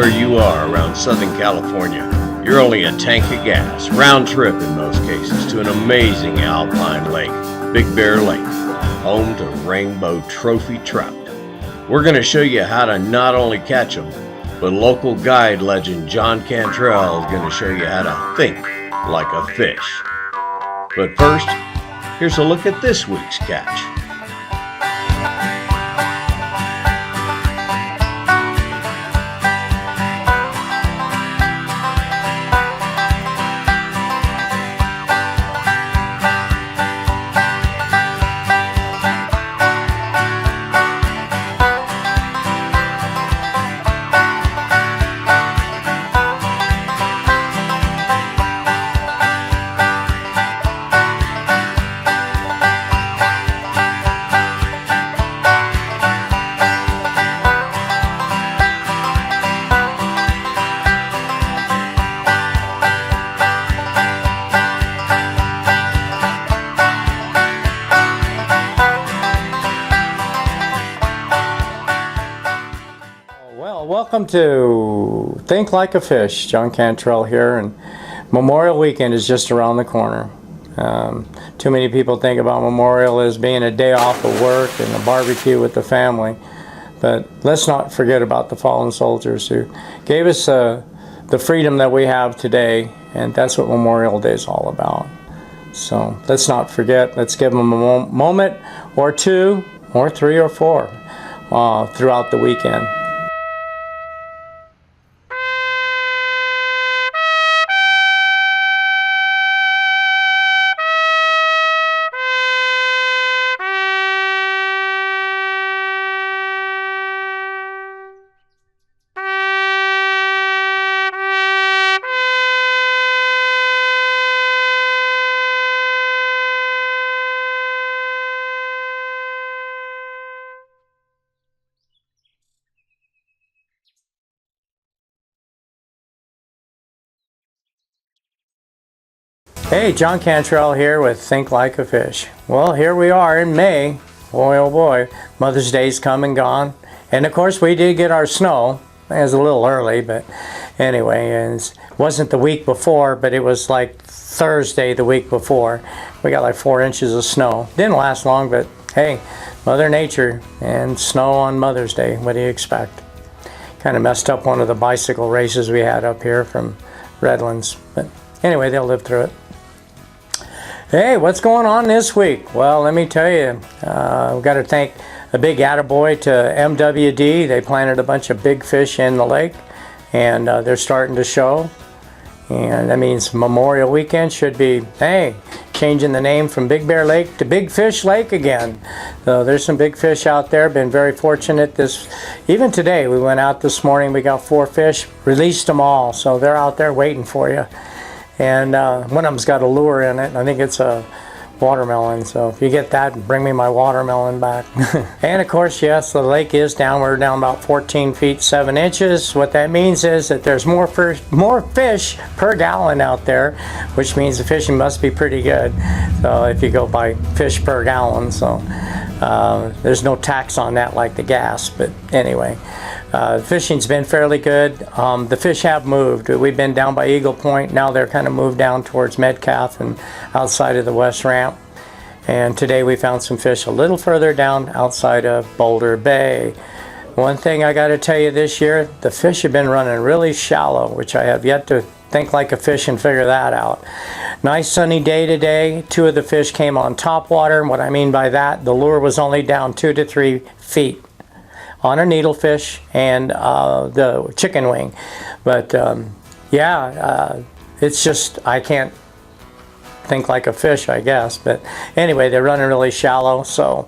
where you are around Southern California, you're only a tank of gas, round trip in most cases, to an amazing alpine lake, Big Bear Lake, home to rainbow trophy trout. We're going to show you how to not only catch them, but local guide legend John Cantrell is going to show you how to think like a fish. But first, here's a look at this week's catch. Welcome to Think Like a Fish. John Cantrell here, and Memorial Weekend is just around the corner. Too many people think about Memorial as being a day off of work and a barbecue with the family, but let's not forget about the fallen soldiers who gave us the freedom that we have today, and that's what Memorial Day is all about. So let's not forget. Let's give them a moment or two or three or four throughout the weekend. Hey, John Cantrell here with Think Like a Fish. Well, here we are in May. Boy, oh boy, Mother's Day's come and gone. And of course we did get our snow. It was a little early, but anyway, it wasn't the week before, but it was like Thursday the week before. We got like 4 inches of snow. Didn't last long, but hey, Mother Nature and snow on Mother's Day. What do you expect? Kind of messed up one of the bicycle races we had up here from Redlands. But anyway, they'll live through it. Hey, what's going on this week? Well, let me tell you, we've got to thank a big attaboy to MWD. They planted a bunch of big fish in the lake, and they're starting to show. And that means Memorial Weekend should be, hey, changing the name from Big Bear Lake to Big Fish Lake again. So there's some big fish out there. Been very fortunate even today. We went out this morning, we got 4 fish, released them all. So they're out there waiting for you. And one of them's got a lure in it. I think it's a watermelon. So if you get that, bring me my watermelon back. And of course, yes, the lake is down. We're down about 14 feet 7 inches. What that means is that there's more fish per gallon out there, which means the fishing must be pretty good. So if you go by fish per gallon, so there's no tax on that like the gas. But anyway. Fishing's been fairly good. The fish have moved. We've been down by Eagle Point. Now they're kind of moved down towards Metcalf and outside of the West Ramp. And today we found some fish a little further down outside of Boulder Bay. One thing I got to tell you this year, the fish have been running really shallow, which I have yet to think like a fish and figure that out. Nice sunny day today. 2 of the fish came on top water. And what I mean by that, the lure was only down 2 to 3 feet. On a needlefish and the chicken wing. But it's just, I can't think like a fish, I guess. But anyway, they're running really shallow. So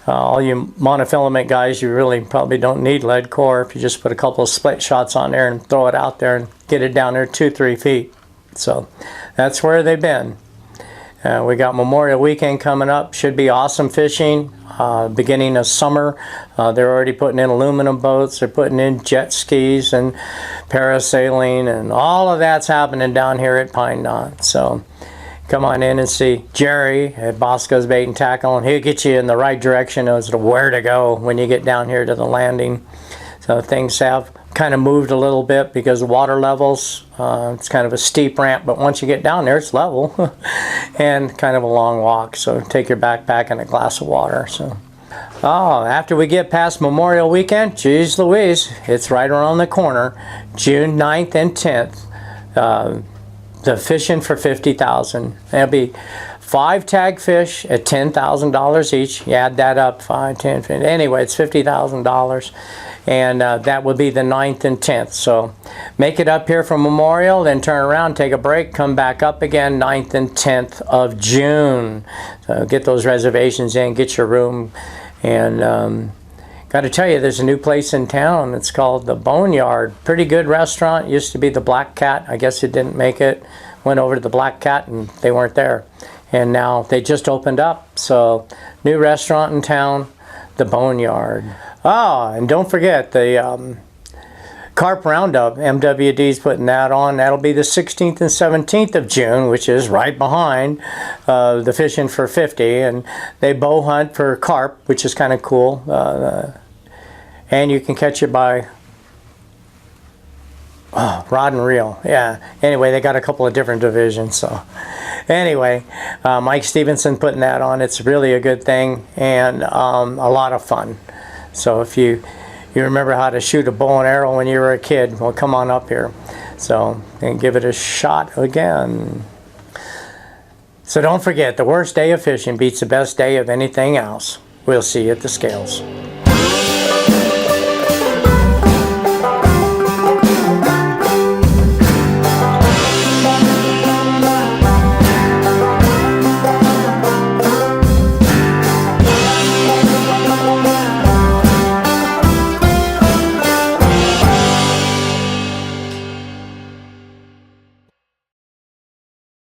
all you monofilament guys, you really probably don't need lead core if you just put a couple of split shots on there and throw it out there and get it down there 2-3 feet. So that's where they've been. We got Memorial Weekend coming up. Should be awesome fishing. Beginning of summer, they're already putting in aluminum boats. They're putting in jet skis and parasailing, and all of that's happening down here at Pine Knot. So come on in and see Jerry at Bosco's Bait and Tackle, and he'll get you in the right direction as to where to go when you get down here to the landing. So things have kind of moved a little bit because of water levels. It's kind of a steep ramp, but once you get down there, it's level and kind of a long walk. So take your backpack and a glass of water. So, oh, after we get past Memorial Weekend, geez Louise, it's right around the corner, June 9th and 10th. The fishing for $50,000. That'll be 5 tag fish at $10,000 each. You add that up, 5, 10, 15. Anyway, it's $50,000. And that would be the 9th and 10th. So make it up here from Memorial, then turn around, take a break, come back up again, 9th and 10th of June. So get those reservations in, get your room. And got to tell you, there's a new place in town. It's called the Boneyard. Pretty good restaurant. Used to be the Black Cat. I guess it didn't make it. Went over to the Black Cat and they weren't there. And now they just opened up. So new restaurant in town, the Boneyard. Oh, and don't forget the Carp Roundup. MWD's putting that on. That'll be the 16th and 17th of June, which is right behind the Fishing for 50. And they bow hunt for carp, which is kind of cool. And you can catch it by rod and reel. Yeah. Anyway, they got a couple of different divisions. So anyway, Mike Stevenson putting that on. It's really a good thing and a lot of fun. So if you remember how to shoot a bow and arrow when you were a kid, well, come on up here. So, and give it a shot again. So don't forget, the worst day of fishing beats the best day of anything else. We'll see you at the scales.